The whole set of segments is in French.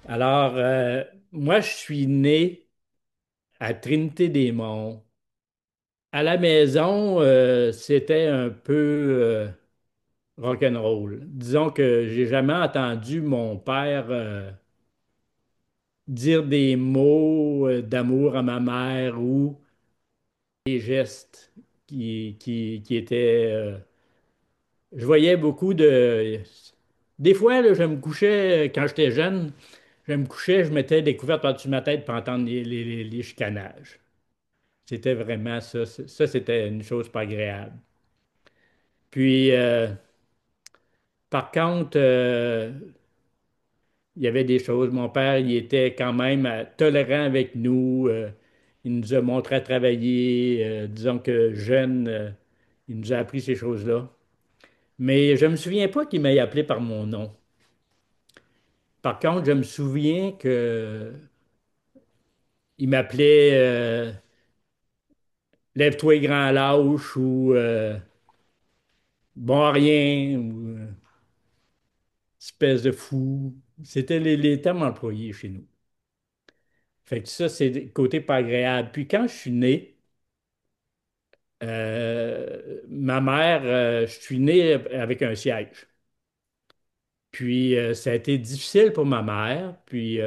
Alors, moi, je suis né à Trinité-des-Monts. À la maison, c'était un peu rock'n'roll. Disons que j'ai jamais entendu mon père dire des mots d'amour à ma mère ou des gestes qui étaient. Je voyais beaucoup de. Des fois, là, je me couchais, quand j'étais jeune, je me couchais, je mettais des couvertes par-dessus ma tête pour entendre les chicanages. C'était vraiment ça. Ça, c'était une chose pas agréable. Puis, par contre, il y avait des choses. Mon père, il était quand même tolérant avec nous. Il nous a montré à travailler. Disons que jeune, il nous a appris ces choses-là. Mais je ne me souviens pas qu'il m'ait appelé par mon nom. Par contre, je me souviens que il m'appelait Lève-toi grand lâche ou Bon à rien ou espèce de fou. C'était les termes employés chez nous. Fait que ça, c'est le côté pas agréable. Puis quand je suis né, ma mère, je suis né avec un siège. Puis ça a été difficile pour ma mère. Puis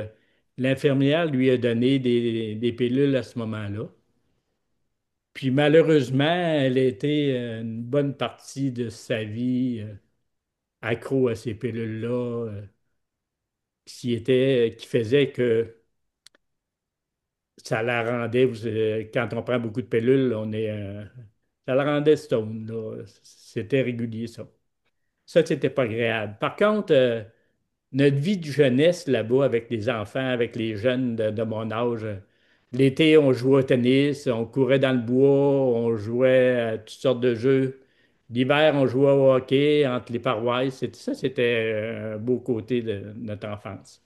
l'infirmière lui a donné des pilules à ce moment-là. Puis malheureusement, elle a été une bonne partie de sa vie accro à ces pilules-là, qui faisait que ça la rendait, quand on prend beaucoup de pilules, ça la rendait stone, là. C'était régulier, ça. Ça, c'était pas agréable. Par contre, notre vie de jeunesse là-bas, avec les enfants, avec les jeunes de mon âge, l'été, on jouait au tennis, on courait dans le bois, on jouait à toutes sortes de jeux. L'hiver, on jouait au hockey entre les paroisses. Ça, c'était un beau côté de notre enfance.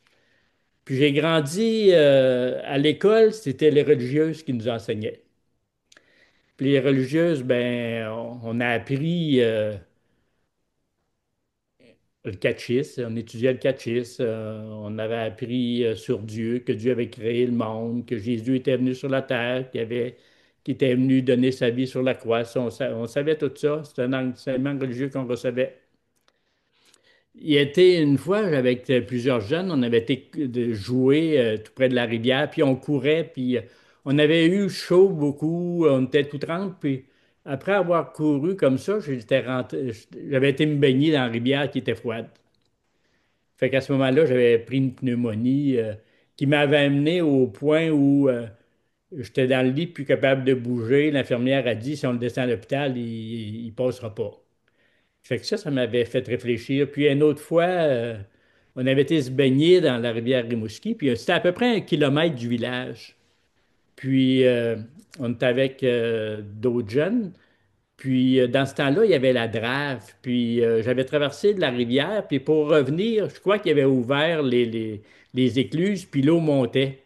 Puis j'ai grandi à l'école, c'était les religieuses qui nous enseignaient. Puis les religieuses, ben, on a appris le catéchisme, on étudiait le catéchisme, on avait appris sur Dieu, que Dieu avait créé le monde, que Jésus était venu sur la terre, qu'il était venu donner sa vie sur la croix. Ça, on savait tout ça. C'était un enseignement religieux qu'on recevait. Il y était une fois, avec plusieurs jeunes, on avait été jouer tout près de la rivière, puis on courait, puis on avait eu chaud beaucoup, on était tout trempés, puis après avoir couru comme ça, j'avais été me baigner dans la rivière qui était froide. Fait qu'à ce moment-là, j'avais pris une pneumonie qui m'avait amené au point où j'étais dans le lit, plus capable de bouger. L'infirmière a dit, si on le descend à l'hôpital, il passera pas. Fait que ça m'avait fait réfléchir. Puis une autre fois, on avait été se baigner dans la rivière Rimouski, puis c'était à peu près 1 kilomètre du village. Puis on était avec d'autres jeunes. Puis dans ce temps-là, il y avait la Drave. Puis j'avais traversé de la rivière, puis pour revenir, je crois qu'il avait ouvert les écluses, puis l'eau montait.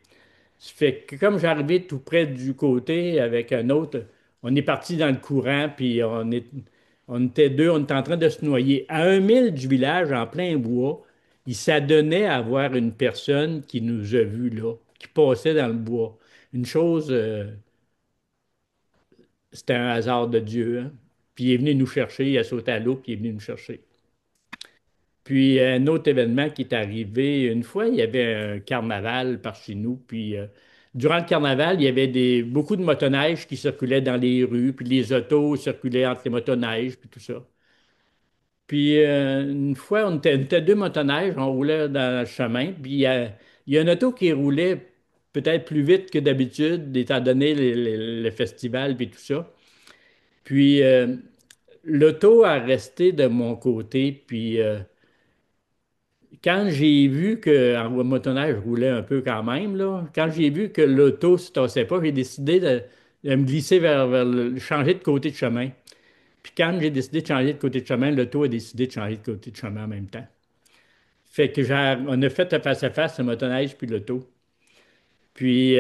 Ça fait que comme j'arrivais tout près du côté avec un autre, on est parti dans le courant, puis on était deux, on était en train de se noyer. À 1 mille du village, en plein bois, il s'adonnait à voir une personne qui nous a vus là, qui passait dans le bois. Une chose, c'était un hasard de Dieu, hein. Puis il est venu nous chercher, il a sauté à l'eau, puis il est venu nous chercher. Puis un autre événement qui est arrivé, une fois, il y avait un carnaval par chez nous. Puis durant le carnaval, il y avait beaucoup de motoneiges qui circulaient dans les rues, puis les autos circulaient entre les motoneiges, puis tout ça. Puis une fois, on était deux motoneiges, on roulait dans le chemin, puis il y a une auto qui roulait peut-être plus vite que d'habitude, étant donné le festival, puis tout ça. Puis l'auto a resté de mon côté, puis quand j'ai vu que en motoneige roulait un peu quand même, là, quand j'ai vu que l'auto ne se tassait pas, j'ai décidé de me glisser changer de côté de chemin. Puis quand j'ai décidé de changer de côté de chemin, l'auto a décidé de changer de côté de chemin en même temps. Fait que on a fait un face-à-face, le motoneige puis l'auto. Puis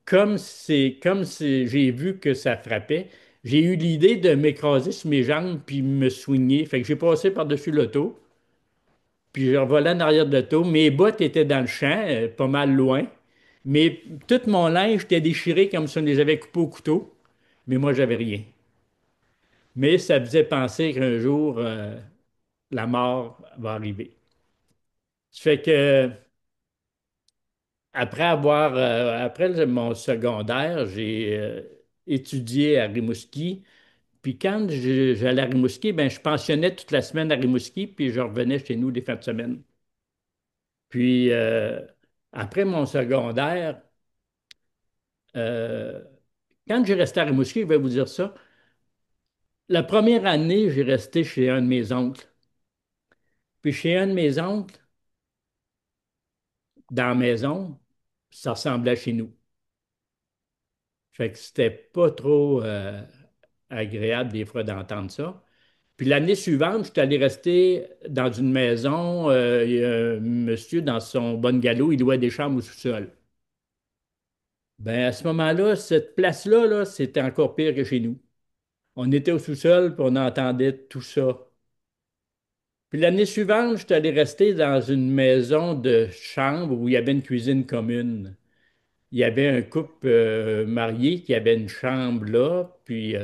comme j'ai vu que ça frappait, j'ai eu l'idée de m'écraser sur mes jambes puis me soigner. Fait que j'ai passé par-dessus l'auto. Puis je revolais en arrière de l'auto. Mes bottes étaient dans le champ, pas mal loin. Mais tout mon linge était déchiré comme si on les avait coupés au couteau. Mais moi, j'avais rien. Mais ça faisait penser qu'un jour, la mort va arriver. Ça fait que après mon secondaire, j'ai étudié à Rimouski. Puis quand j'allais à Rimouski, ben, je pensionnais toute la semaine à Rimouski, puis je revenais chez nous les fins de semaine. Puis après mon secondaire, euh, quand j'ai resté à Rimouski, je vais vous dire ça, la première année, j'ai resté chez un de mes oncles. Puis chez un de mes oncles, dans la maison, ça ressemblait à chez nous. Fait que c'était pas trop agréable des fois d'entendre ça. Puis l'année suivante, je suis allé rester dans une maison. Il y a un monsieur dans son bungalow, il louait des chambres au sous-sol. Ben, à ce moment-là, cette place-là, là, c'était encore pire que chez nous. On était au sous-sol, puis on entendait tout ça. Puis l'année suivante, je suis allé rester dans une maison de chambre où il y avait une cuisine commune. Il y avait un couple marié qui avait une chambre là, puis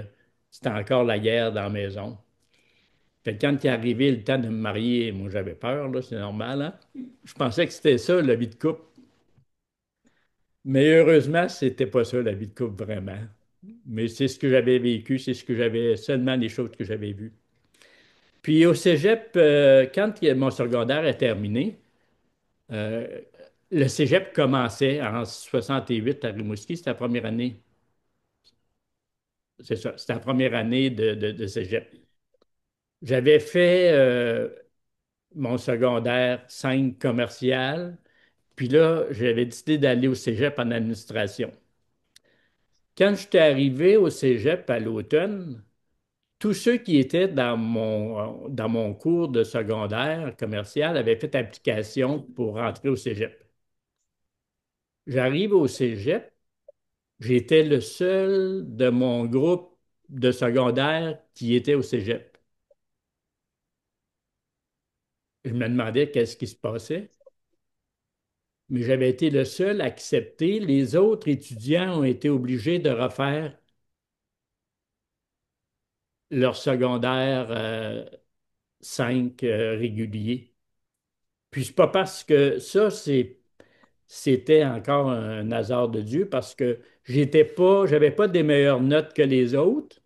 c'était encore la guerre dans la maison. Fait que quand il est arrivé le temps de me marier, moi j'avais peur, là, c'est normal, hein? Je pensais que c'était ça, la vie de couple. Mais heureusement, c'était pas ça, la vie de couple, vraiment. Mais c'est ce que j'avais vécu, c'est ce que j'avais, seulement les choses que j'avais vues. Puis au cégep, quand mon secondaire est terminé, euh, le cégep commençait en 68 à Rimouski, c'était la première année. C'est ça, c'était la première année de cégep. J'avais fait mon secondaire 5 commercial, puis là, j'avais décidé d'aller au cégep en administration. Quand j'étais arrivé au cégep à l'automne, tous ceux qui étaient dans mon cours de secondaire commercial avaient fait application pour rentrer au cégep. J'arrive au cégep, j'étais le seul de mon groupe de secondaire qui était au cégep. Je me demandais qu'est-ce qui se passait, mais j'avais été le seul à accepter. Les autres étudiants ont été obligés de refaire leur secondaire 5 régulier. Puis c'est pas parce que ça, c'était encore un hasard de Dieu, parce que j'avais pas des meilleures notes que les autres,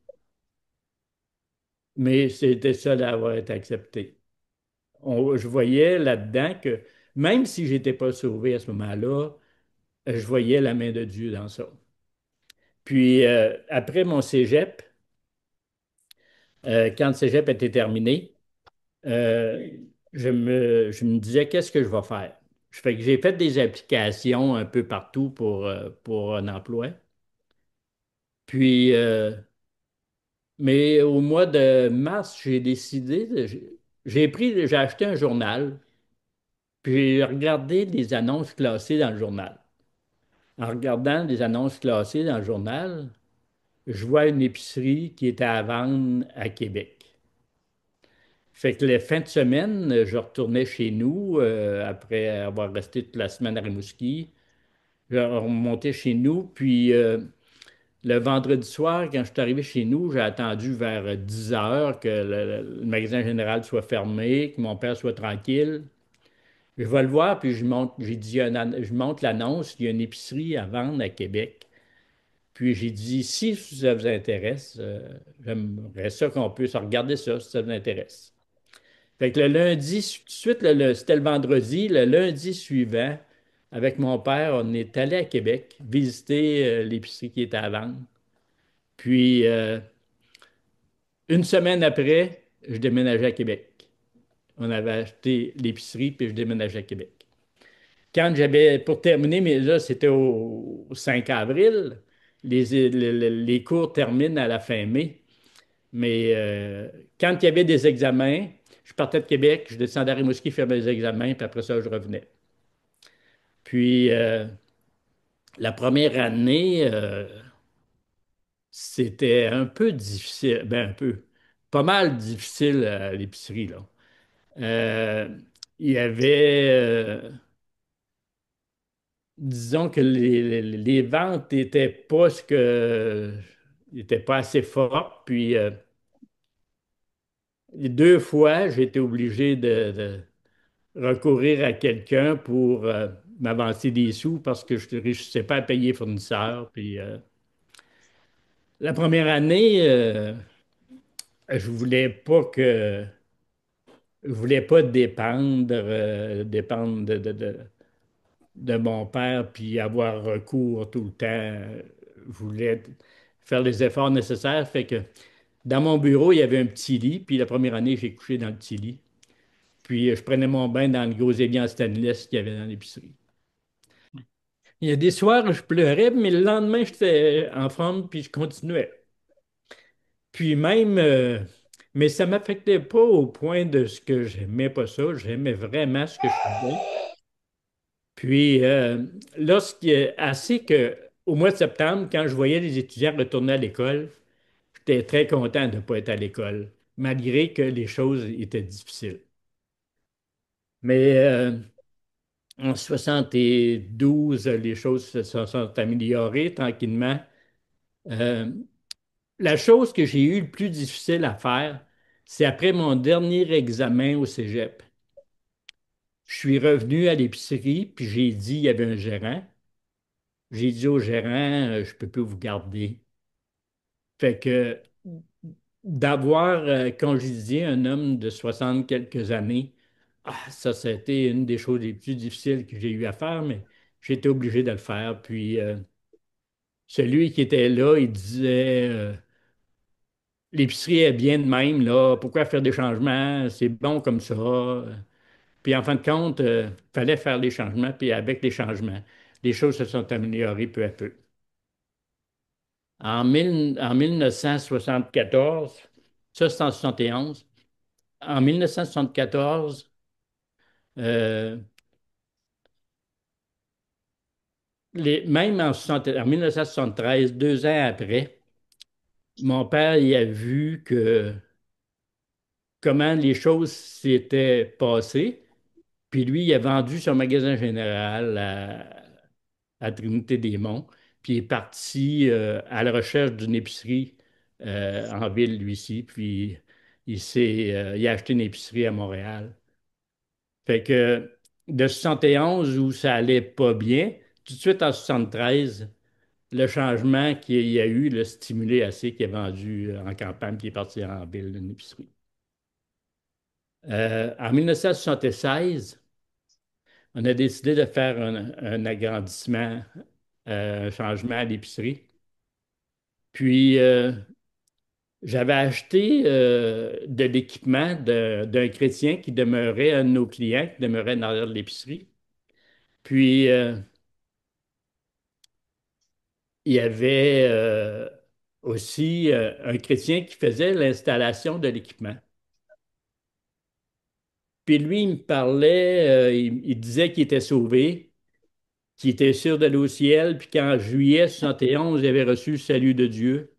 mais c'était seul à avoir été accepté. Je voyais là-dedans que même si j'étais pas sauvé à ce moment-là, je voyais la main de Dieu dans ça. Puis après mon cégep, quand le cégep était terminé, euh, je me disais, qu'est-ce que je vais faire? Fait que j'ai fait des applications un peu partout pour un emploi. Puis, mais au mois de mars, j'ai acheté un journal, puis j'ai regardé des annonces classées dans le journal. En regardant des annonces classées dans le journal, je vois une épicerie qui était à vendre à Québec. Fait que les fins de semaine, je retournais chez nous après avoir resté toute la semaine à Rimouski. Je remontais chez nous, puis le vendredi soir, quand je suis arrivé chez nous, j'ai attendu vers 10 heures que le magasin général soit fermé, que mon père soit tranquille. Je vais le voir, puis j'ai dit, je monte l'annonce, il y a une épicerie à vendre à Québec. Puis j'ai dit, si ça vous intéresse, j'aimerais ça qu'on puisse regarder ça, si ça vous intéresse. Fait que le lundi, tout de suite, c'était le vendredi, le lundi suivant, avec mon père, on est allé à Québec visiter l'épicerie qui était à vendre. Puis, une semaine après, je déménageais à Québec. On avait acheté l'épicerie, puis je déménageais à Québec. Quand j'avais, pour terminer, mais là, c'était au 5 avril, les cours terminent à la fin mai. Mais quand il y avait des examens, je partais de Québec, je descendais à Rimouski faire mes examens, puis après ça, je revenais. Puis, la première année, c'était un peu difficile, ben un peu, pas mal difficile à l'épicerie, là. il y avait, disons que les ventes n'étaient pas n'étaient pas assez fortes. Puis les deux fois, j'ai été obligé de recourir à quelqu'un pour m'avancer des sous parce que je ne réussissais pas à payer les fournisseurs. Puis la première année, je voulais pas que je voulais pas dépendre de mon père puis avoir recours tout le temps. Je voulais faire les efforts nécessaires. Fait que dans mon bureau, il y avait un petit lit. Puis la première année, j'ai couché dans le petit lit. Puis je prenais mon bain dans le gros évier en stainless qu'il y avait dans l'épicerie. Il y a des soirs où je pleurais, mais le lendemain, j'étais en forme puis je continuais. Puis même, mais ça m'affectait pas au point de ce que j'aimais pas ça. J'aimais vraiment ce que je faisais. Puis, assez que, au mois de septembre, quand je voyais les étudiants retourner à l'école, j'étais très content de ne pas être à l'école, malgré que les choses étaient difficiles. Mais en 72, les choses sont améliorées tranquillement. Euh, la chose que j'ai eu le plus difficile à faire, c'est après mon dernier examen au cégep. Je suis revenu à l'épicerie, puis j'ai dit, il y avait un gérant. J'ai dit au gérant, je peux plus vous garder. Fait que d'avoir congédié un homme de 60 quelques années, ça a été une des choses les plus difficiles que j'ai eu à faire, mais j'ai été obligé de le faire. Puis celui qui était là, il disait l'épicerie est bien de même, là, pourquoi faire des changements? C'est bon comme ça. Puis en fin de compte, il fallait faire les changements, puis avec les changements, les choses se sont améliorées peu à peu. En 1974, ça c'est en 71, en 1974, euh, même en 1973, 2 ans après, mon père il a vu que comment les choses s'étaient passées, puis lui, il a vendu son magasin général à Trinité-des-Monts, puis il est parti à la recherche d'une épicerie en ville, lui-ci, puis il a acheté une épicerie à Montréal. Fait que de 71 où ça allait pas bien, tout de suite en 73, le changement qu'il y a eu l'a stimulé assez qu'il a vendu en campagne puis il est parti en ville d'une épicerie. En 1976, on a décidé de faire un agrandissement, un changement à l'épicerie. Puis j'avais acheté de l'équipement d'un chrétien qui demeurait un de nos clients, qui demeurait dans l'arrière de l'épicerie. Puis il y avait aussi un chrétien qui faisait l'installation de l'équipement. Puis lui, il me parlait, il disait qu'il était sauvé, qu'il était sûr d'aller au ciel, puis qu'en juillet 71, il avait reçu le salut de Dieu.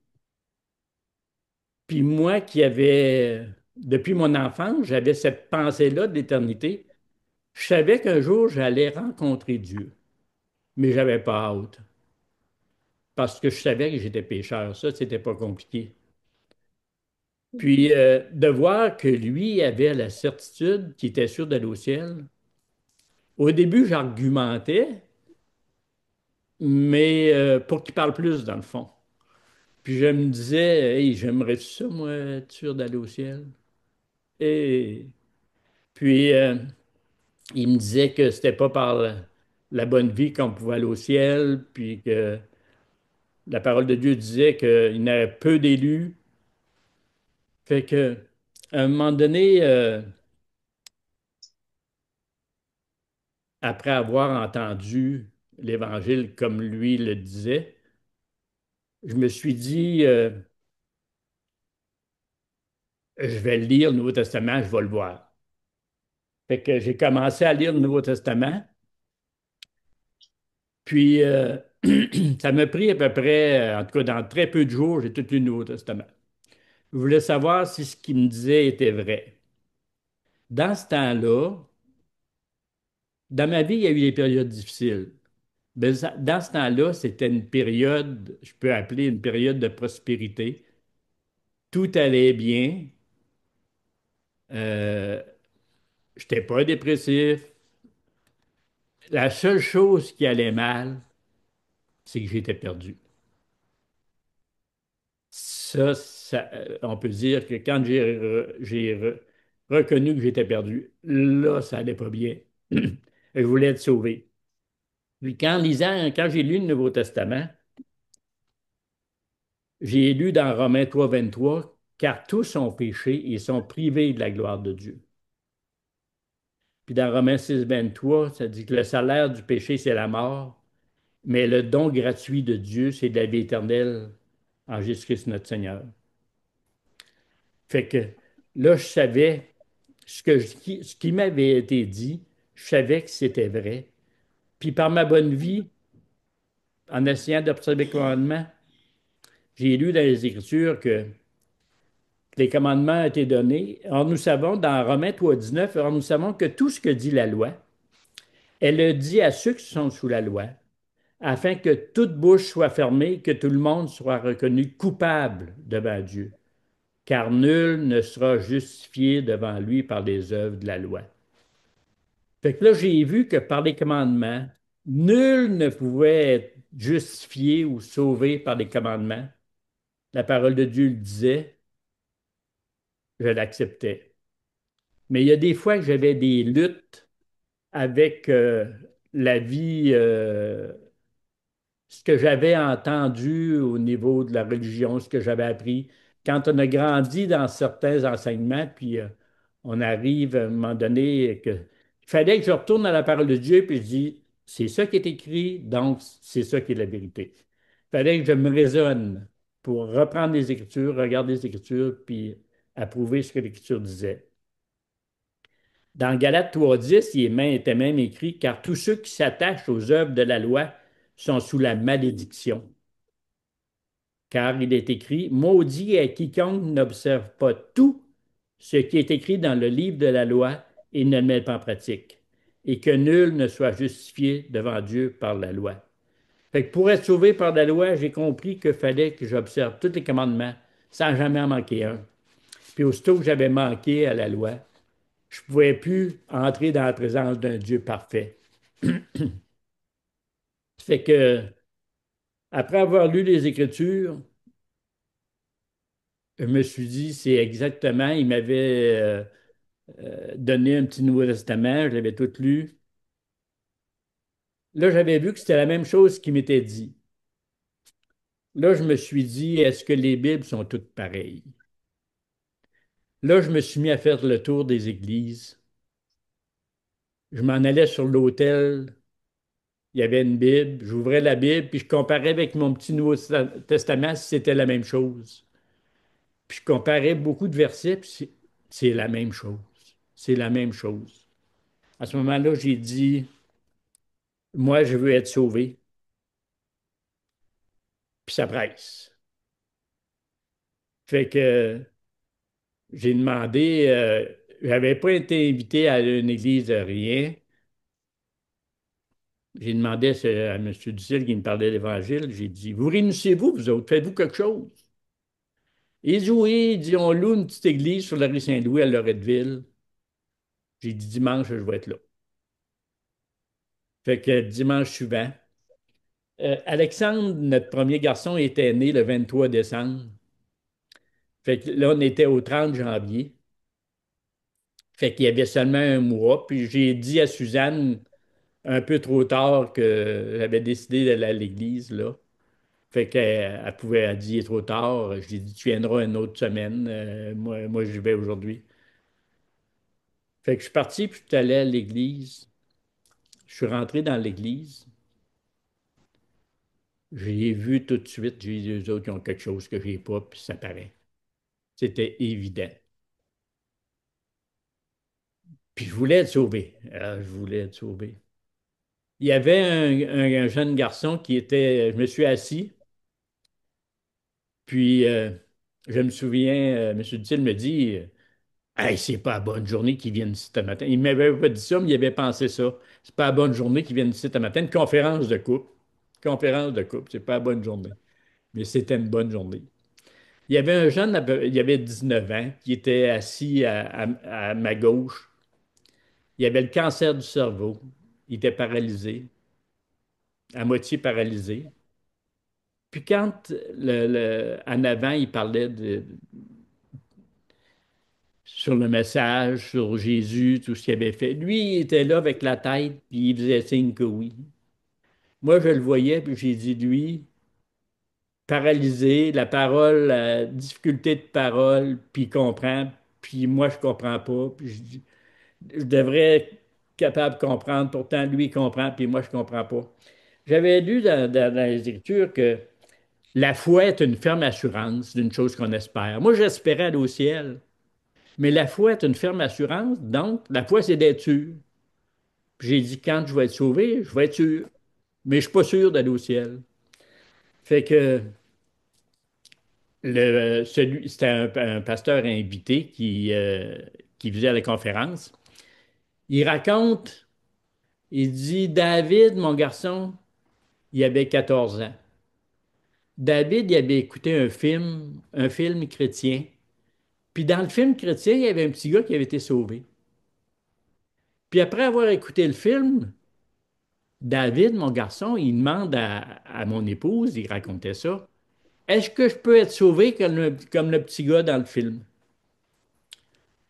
Puis moi qui avais, depuis mon enfance, j'avais cette pensée-là de l'éternité. Je savais qu'un jour, j'allais rencontrer Dieu, mais j'avais pas hâte, parce que je savais que j'étais pécheur. Ça, c'était pas compliqué. Puis de voir que lui avait la certitude qu'il était sûr d'aller au ciel. Au début, j'argumentais, mais pour qu'il parle plus, dans le fond. Puis je me disais, hey, j'aimerais ça, moi, être sûr d'aller au ciel. Et puis, il me disait que c'était pas par la bonne vie qu'on pouvait aller au ciel, puis que la parole de Dieu disait qu'il y avait peu d'élus. Fait que, à un moment donné, après avoir entendu l'Évangile comme lui le disait, je me suis dit, je vais lire le Nouveau Testament, je vais le voir. Fait que j'ai commencé à lire le Nouveau Testament, puis ça m'a pris à peu près, en tout cas dans très peu de jours, j'ai tout lu le Nouveau Testament. Je voulais savoir si ce qu'il me disait était vrai. Dans ce temps-là, Dans ma vie, il y a eu des périodes difficiles. Mais dans ce temps-là, c'était une période, je peux appeler une période de prospérité. Tout allait bien. Euh, je n'étais pas dépressif. La seule chose qui allait mal, c'est que j'étais perdu. On peut dire que quand reconnu que j'étais perdu, là, ça allait pas bien. Je voulais être sauvé. Puis quand j'ai lu le Nouveau Testament, j'ai lu dans Romains 3, 23, car tous ont péché et sont privés de la gloire de Dieu. Puis dans Romains 6, 23, ça dit que le salaire du péché, c'est la mort, mais le don gratuit de Dieu, c'est de la vie éternelle en Jésus-Christ notre Seigneur. Fait que là, je savais ce qui m'avait été dit, je savais que c'était vrai. Puis par ma bonne vie, en essayant d'observer les commandements, j'ai lu dans les Écritures que les commandements ont été donnés. Or, nous savons, dans Romains 3, 19, or, nous savons que tout ce que dit la loi, elle le dit à ceux qui sont sous la loi, afin que toute bouche soit fermée, que tout le monde soit reconnu coupable devant Dieu. Car nul ne sera justifié devant lui par les œuvres de la loi. Fait que là, j'ai vu que par les commandements, nul ne pouvait être justifié ou sauvé par les commandements. La parole de Dieu le disait, je l'acceptais. Mais il y a des fois que j'avais des luttes avec la vie, ce que j'avais entendu au niveau de la religion, ce que j'avais appris. Quand on a grandi dans certains enseignements, puis on arrive à un moment donné que il fallait que je retourne à la parole de Dieu, puis je dis, c'est ça qui est écrit, donc c'est ça qui est la vérité. Il fallait que je me raisonne pour reprendre les Écritures, regarder les Écritures, puis approuver ce que l'Écriture disait. Dans Galates 3, 10, était même écrit, car tous ceux qui s'attachent aux œuvres de la loi sont sous la malédiction. Car il est écrit, maudit est quiconque n'observe pas tout ce qui est écrit dans le livre de la loi et ne le met pas en pratique, et que nul ne soit justifié devant Dieu par la loi. Fait que pour être sauvé par la loi, j'ai compris qu'il fallait que j'observe tous les commandements sans jamais en manquer un. Puis aussitôt que j'avais manqué à la loi, je ne pouvais plus entrer dans la présence d'un Dieu parfait. Fait que, après avoir lu les Écritures, je me suis dit, c'est exactement, il m'avait donné un petit Nouveau Testament, je l'avais tout lu. Là, j'avais vu que c'était la même chose qui m'était dit. Là, je me suis dit, est-ce que les Bibles sont toutes pareilles? Là, je me suis mis à faire le tour des églises. Je m'en allais sur l'autel, il y avait une Bible, j'ouvrais la Bible, puis je comparais avec mon petit Nouveau Testament si c'était la même chose. Puis je comparais beaucoup de versets, puis c'est la même chose. C'est la même chose. À ce moment-là, j'ai dit, moi, je veux être sauvé, puis ça presse. Fait que j'ai demandé, j'avais pas été invité à une église de rien. J'ai demandé à M. Ducil qui me parlait de l'Évangile, j'ai dit, vous réunissez-vous, vous autres, faites-vous quelque chose? Il dit oui, il dit, on loue une petite église sur la rue Saint-Louis à Loretteville. J'ai dit dimanche, je vais être là. Fait que dimanche suivant, Alexandre, notre premier garçon, était né le 23 décembre. Fait que là, on était au 30 janvier. Fait qu'il y avait seulement un mois. Puis j'ai dit à Suzanne un peu trop tard que j'avais décidé d'aller à l'église, là. Fait qu'elle pouvait, elle dit, il est trop tard. J'ai dit, tu viendras une autre semaine. Moi, j'y vais aujourd'hui. Fait que je suis parti, puis je suis allé à l'église. Je suis rentré dans l'église. J'ai vu tout de suite, j'ai dit, eux autres, qui ont quelque chose que j'ai pas, puis ça paraît. C'était évident. Puis je voulais être sauvé. Je voulais être sauvé. Il y avait un jeune garçon qui était. Je me suis assis, puis je me souviens, M. Dutil me dit, Hey, c'est pas la bonne journée qu'ils viennent ici ce matin. Il m'avait pas dit ça, mais il avait pensé ça. C'est pas la bonne journée qu'ils viennent ici ce matin. Une conférence de couple. Conférence de couple, c'est pas la bonne journée. Mais c'était une bonne journée. Il y avait un jeune, il avait 19 ans, qui était assis à ma gauche. Il avait le cancer du cerveau. Il était paralysé, à moitié paralysé. Puis quand en avant, il parlait sur le message, sur Jésus, tout ce qu'il avait fait, lui, il était là avec la tête, puis il faisait signe que oui. Moi, je le voyais, puis j'ai dit, lui, paralysé, la parole, la difficulté de parole, puis il comprend, puis moi, je comprends pas. Puis je dis, je devrais être capable de comprendre, pourtant, lui, il comprend, puis moi, je comprends pas. J'avais lu dans les Écritures que la foi est une ferme assurance d'une chose qu'on espère. Moi, j'espérais aller au ciel, mais la foi est une ferme assurance, donc la foi, c'est d'être sûr. Puis j'ai dit, quand je vais être sauvé, je vais être sûr, mais je suis pas sûr d'aller au ciel. Fait que c'était un pasteur invité qui faisait la conférence. Il raconte, il dit, David, mon garçon, il avait 14 ans. David, il avait écouté un film chrétien. Puis dans le film chrétien, il y avait un petit gars qui avait été sauvé. Puis après avoir écouté le film, David, mon garçon, il demande à mon épouse, il racontait ça, est-ce que je peux être sauvé comme le petit gars dans le film?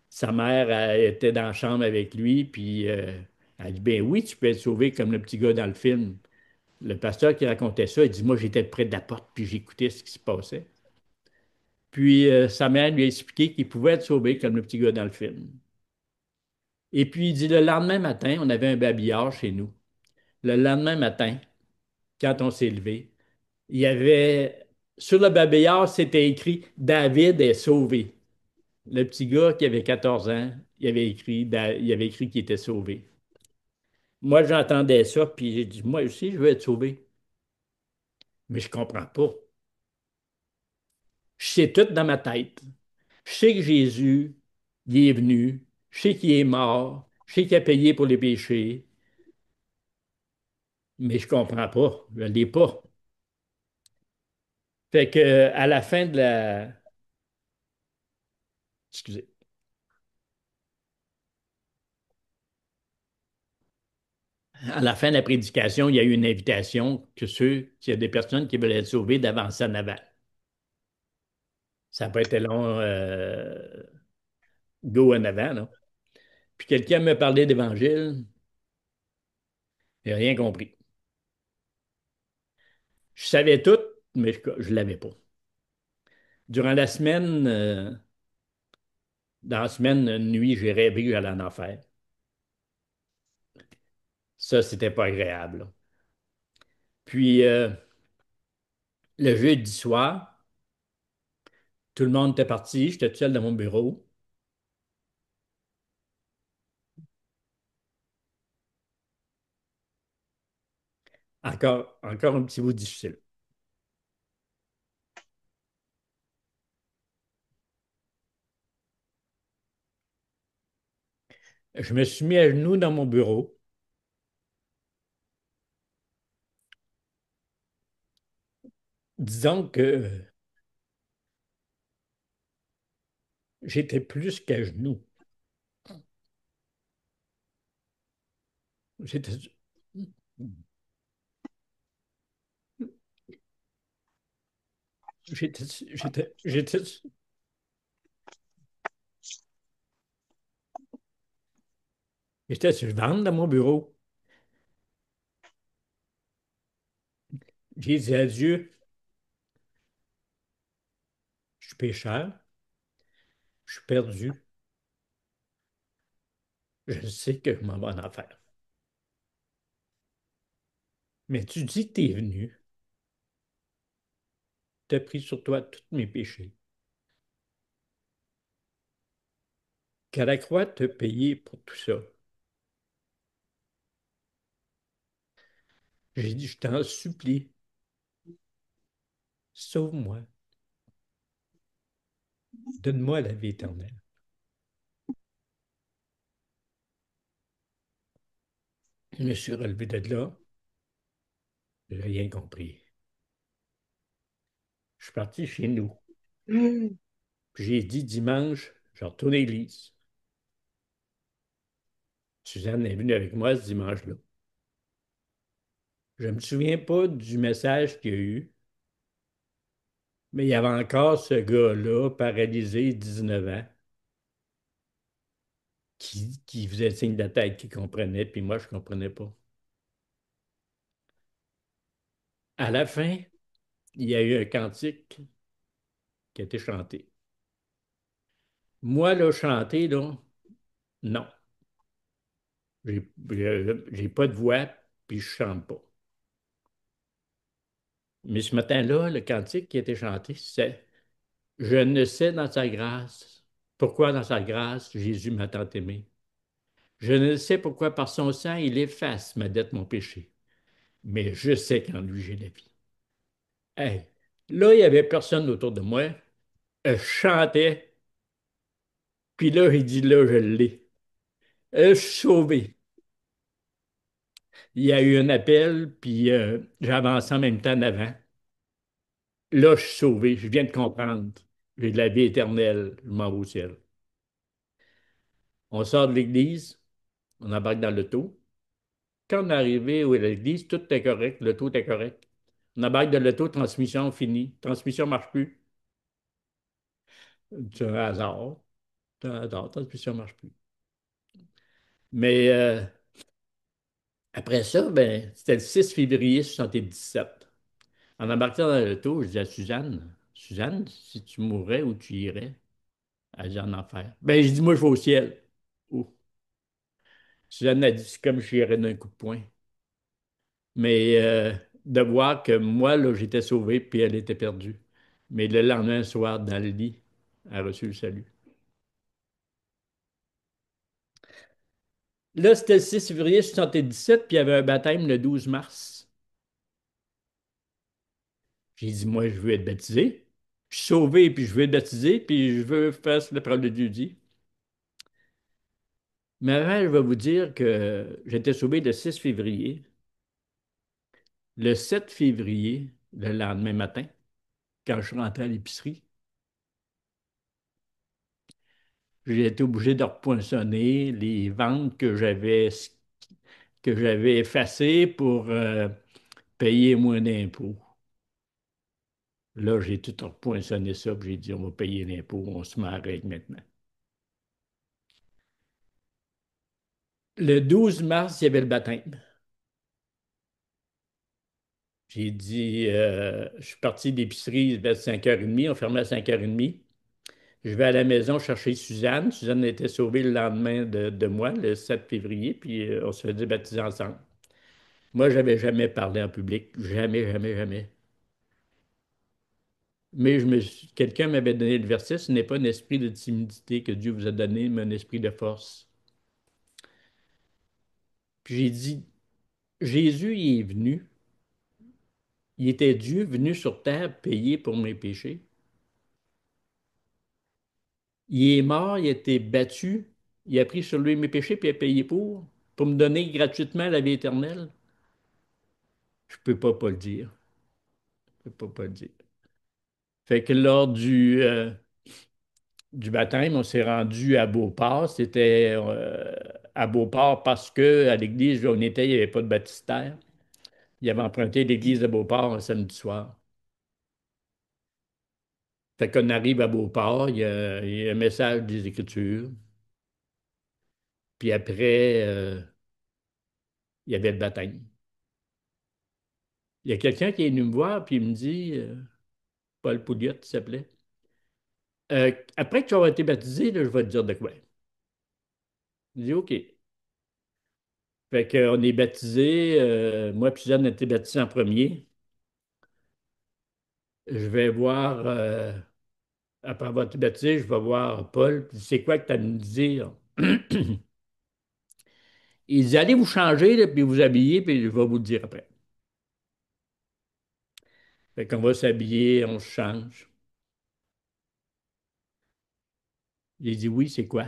Sa mère elle était dans la chambre avec lui, puis elle dit, ben oui, tu peux être sauvé comme le petit gars dans le film. Le pasteur qui racontait ça, il dit, moi j'étais près de la porte, puis j'écoutais ce qui se passait. Puis sa mère lui a expliqué qu'il pouvait être sauvé comme le petit gars dans le film. Et puis il dit, le lendemain matin, on avait un babillard chez nous. Le lendemain matin, quand on s'est levé, il y avait, sur le babillard, c'était écrit, David est sauvé. Le petit gars qui avait 14 ans, il avait écrit qu'il était sauvé. Moi, j'entendais ça, puis j'ai dit, moi aussi, je veux être sauvé. Mais je comprends pas. Je sais tout dans ma tête. Je sais que Jésus, il est venu. Je sais qu'il est mort. Je sais qu'il a payé pour les péchés. Mais je comprends pas. Je l'ai pas. Fait que, à la fin de la... Excusez. À la fin de la prédication, il y a eu une invitation que qu'il y a des personnes qui veulent être sauvées d'avancer en avant. Ça n'a pas été long, go en avant, là. Puis quelqu'un me parlait d'évangile, j'ai rien compris. Je savais tout, mais je ne l'avais pas. Durant la semaine, dans la semaine, une nuit, j'ai rêvé que j'allais en enfer. Ça, c'était pas agréable, là. Puis, le jeudi soir, tout le monde était parti, j'étais tout seul dans mon bureau. Encore un petit bout difficile. Je me suis mis à genoux dans mon bureau. Disons que j'étais plus qu'à genoux. J'étais, j'étais, j'étais, j'étais sur le ventre dans mon bureau. J'ai dit à Dieu, je suis pécheur, je suis perdu, je sais que je m'en vais en enfer. Mais tu dis que tu es venu, tu as pris sur toi tous mes péchés, qu'à la croix te payer pour tout ça. J'ai dit, je t'en supplie, sauve-moi, donne-moi la vie éternelle. Je me suis relevé de là, j'ai rien compris. Je suis parti chez nous. Puis j'ai dit dimanche, je retourne à l'église. Suzanne est venue avec moi ce dimanche-là. Je ne me souviens pas du message qu'il y a eu, mais il y avait encore ce gars-là, paralysé, 19 ans, qui faisait signe de la tête, qui comprenait, puis moi, je ne comprenais pas. À la fin, il y a eu un cantique qui a été chanté. Moi, là, chanter, là, non. J'ai pas de voix, puis je chante pas. Mais ce matin-là, le cantique qui a été chanté, c'est Je ne sais dans sa grâce pourquoi dans sa grâce Jésus m'a tant aimé. Je ne sais pourquoi par son sang il efface ma dette, mon péché. Mais je sais qu'en lui j'ai la vie. Hey, là, il n'y avait personne autour de moi. Je chantais, puis là, il dit là, je l'ai. Je suis sauvé. Il y a eu un appel, puis j'avançais en même temps en avant. Là, je suis sauvé, je viens de comprendre. J'ai de la vie éternelle, je m'en vais au ciel. On sort de l'église, on embarque dans l'auto. Quand on est arrivé à l'église, tout était correct, l'auto était correct. On embarque de l'auto, transmission finie. Transmission ne marche plus. C'est un hasard. C'est un hasard, transmission ne marche plus. Mais après ça, ben, c'était le 6 février 77. En embarquant dans l'auto, je dis à Suzanne, Suzanne, si tu mourrais, où tu irais? Elle dit en enfer. Ben, je dis, moi, je vais au ciel. Oh. Suzanne a dit, c'est comme je irais d'un coup de poing. Mais de voir que moi, là, j'étais sauvé, puis elle était perdue. Mais le lendemain soir, dans le lit, elle a reçu le salut. Là, c'était le 6 février 77, puis il y avait un baptême le 12 mars. J'ai dit, moi, je veux être baptisé. Je suis sauvé, puis je veux être baptisé, puis je veux faire ce que la parole de Dieu dit. Mais avant, je vais vous dire que j'étais sauvé le 6 février. Le 7 février, le lendemain matin, quand je suis rentré à l'épicerie, j'ai été obligé de repoinçonner les ventes que j'avais effacées pour payer moins d'impôts. Là, j'ai tout repoinçonné ça, puis j'ai dit, on va payer l'impôt, on se met à règle maintenant. Le 12 mars, il y avait le baptême. J'ai dit, je suis parti d'épicerie vers 5h30, on fermait à 5h30. Je vais à la maison chercher Suzanne. Suzanne était sauvée le lendemain de moi, le 7 février, puis on se faisait baptiser ensemble. Moi, je n'avais jamais parlé en public. Jamais, jamais, jamais. Mais quelqu'un m'avait donné le verset, ce n'est pas un esprit de timidité que Dieu vous a donné, mais un esprit de force. Puis j'ai dit, Jésus, il est venu. Il était Dieu venu sur terre payer pour mes péchés. Il est mort, il a été battu. Il a pris sur lui mes péchés, puis il a payé pour me donner gratuitement la vie éternelle. Je peux pas le dire. Je peux pas le dire. Fait que lors du baptême, on s'est rendu à Beauport. C'était à Beauport parce que à l'église où on était, il n'y avait pas de baptistère. Il avait emprunté l'église de Beauport un samedi soir. Fait qu'on arrive à Beauport, il y a un message des Écritures. Puis après, il y avait le baptême. Il y a quelqu'un qui est venu me voir, puis il me dit, Paul Pouliot, il s'appelait, après que tu auras été baptisé, là, je vais te dire de quoi. Je dis, OK. Fait qu'on est baptisé, moi puis Suzanne a été baptisés en premier. Je vais voir, après avoir été baptisé, je vais voir Paul, puis c'est quoi que tu as à me dire? Il dit, allez vous changer, là, puis vous habiller, puis je vais vous le dire après. Fait qu'on va s'habiller, on se change. J'ai dit, oui, c'est quoi?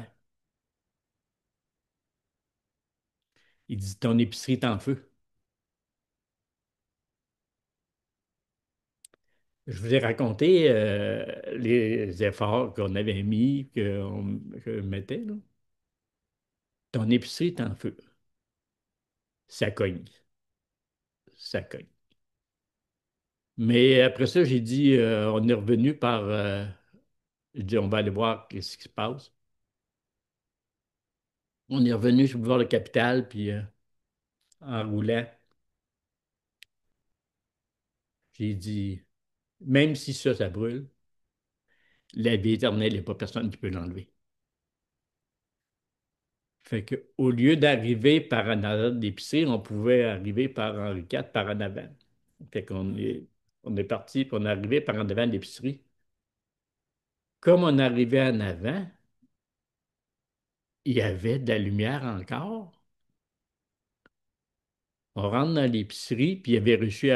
Il dit, ton épicerie est en feu. Je vous ai raconté les efforts qu'on avait mis, que je mettais, là. Ton épicerie est en feu. Ça cogne. Ça cogne. Mais après ça, j'ai dit, on est revenu par. J'ai dit, on va aller voir ce qui se passe. On est revenu voir le capital, puis en roulant, j'ai dit, même si ça brûle, la vie éternelle, il n'y a pas personne qui peut l'enlever. Fait que, au lieu d'arriver par en arrière de l'épicerie, on pouvait arriver par Henri IV, par en avant. Fait on est parti, puis on est arrivé par en avant de l'épicerie. Comme on arrivait en avant, il y avait de la lumière encore. On rentre dans l'épicerie, puis il avait réussi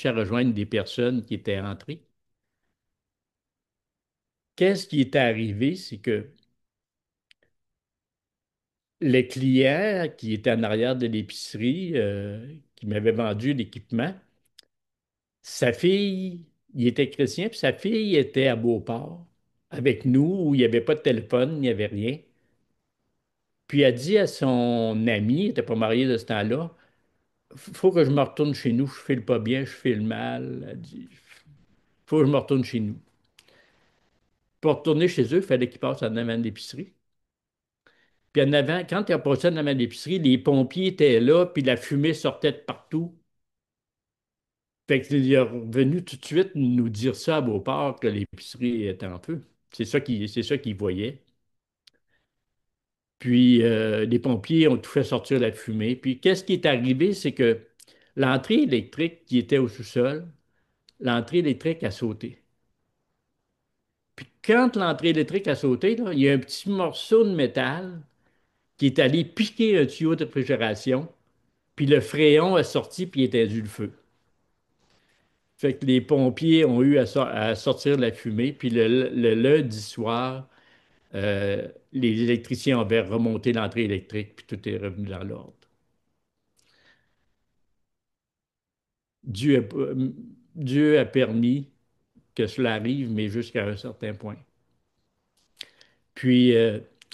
à rejoindre des personnes qui étaient entrées. Qu'est-ce qui est arrivé, c'est que le client qui était en arrière de l'épicerie, qui m'avait vendu l'équipement, sa fille, il était chrétien, puis sa fille était à Beauport avec nous, où il n'y avait pas de téléphone, il n'y avait rien. Puis elle dit à son ami, il n'était pas marié de ce temps-là, faut que je me retourne chez nous, je file pas bien, je file mal. Elle dit, faut que je me retourne chez nous. Pour retourner chez eux, il fallait qu'il passe en avant de l'épicerie. Puis en avant, quand il a passé en avant de l'épicerie, les pompiers étaient là, puis la fumée sortait de partout. Fait qu'il est revenu tout de suite nous dire ça à Beauport, que l'épicerie était en feu. C'est ça qu'il voyait. Puis les pompiers ont tout fait sortir la fumée. Puis qu'est-ce qui est arrivé, c'est que l'entrée électrique qui était au sous-sol, l'entrée électrique a sauté. Puis quand l'entrée électrique a sauté, là, il y a un petit morceau de métal qui est allé piquer un tuyau de réfrigération, puis le fréon a sorti, puis il a éteint le feu. Fait que les pompiers ont eu à sortir la fumée, puis le lundi soir, les électriciens avaient remonté l'entrée électrique, puis tout est revenu dans l'ordre. Dieu a, Dieu a permis que cela arrive, mais jusqu'à un certain point. Puis,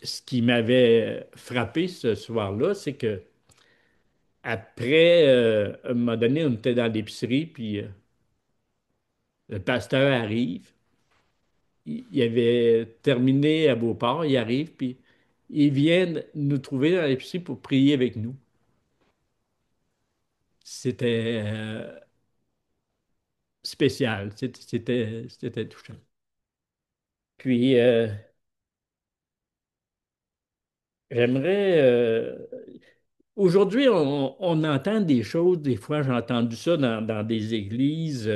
ce qui m'avait frappé ce soir-là, c'est que après, à un moment donné, on était dans l'épicerie, puis le pasteur arrive. Il avait terminé à Beauport, il arrive, puis il vient nous trouver dans l'épicerie pour prier avec nous. C'était spécial, c'était touchant. Puis, j'aimerais... aujourd'hui, on entend des choses, des fois j'ai entendu ça dans des églises.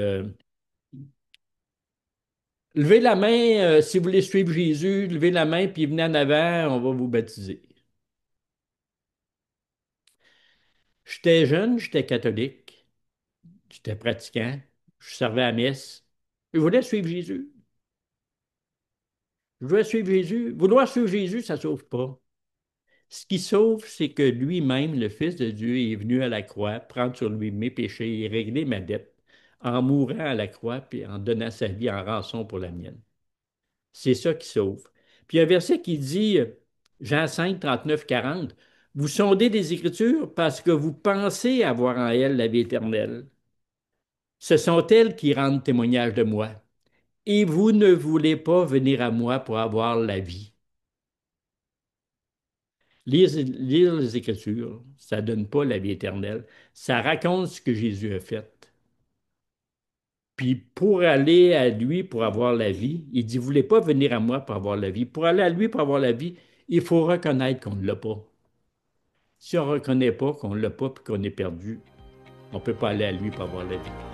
Levez la main si vous voulez suivre Jésus, levez la main, puis venez en avant, on va vous baptiser. J'étais jeune, j'étais catholique, j'étais pratiquant, je servais à la messe. Je voulais suivre Jésus. Je voulais suivre Jésus. Vouloir suivre Jésus, ça ne sauve pas. Ce qui sauve, c'est que lui-même, le Fils de Dieu, est venu à la croix prendre sur lui mes péchés et régler ma dette en mourant à la croix puis en donnant sa vie en rançon pour la mienne. C'est ça qui sauve. Puis il y a un verset qui dit, Jean 5, 39, 40, vous sondez des Écritures parce que vous pensez avoir en elles la vie éternelle. Ce sont elles qui rendent témoignage de moi. Et vous ne voulez pas venir à moi pour avoir la vie. Lire les Écritures, ça ne donne pas la vie éternelle. Ça raconte ce que Jésus a fait. Puis pour aller à lui pour avoir la vie, il dit, vous ne voulez pas venir à moi pour avoir la vie. Pour aller à lui pour avoir la vie, il faut reconnaître qu'on ne l'a pas. Si on ne reconnaît pas qu'on ne l'a pas et qu'on est perdu, on ne peut pas aller à lui pour avoir la vie.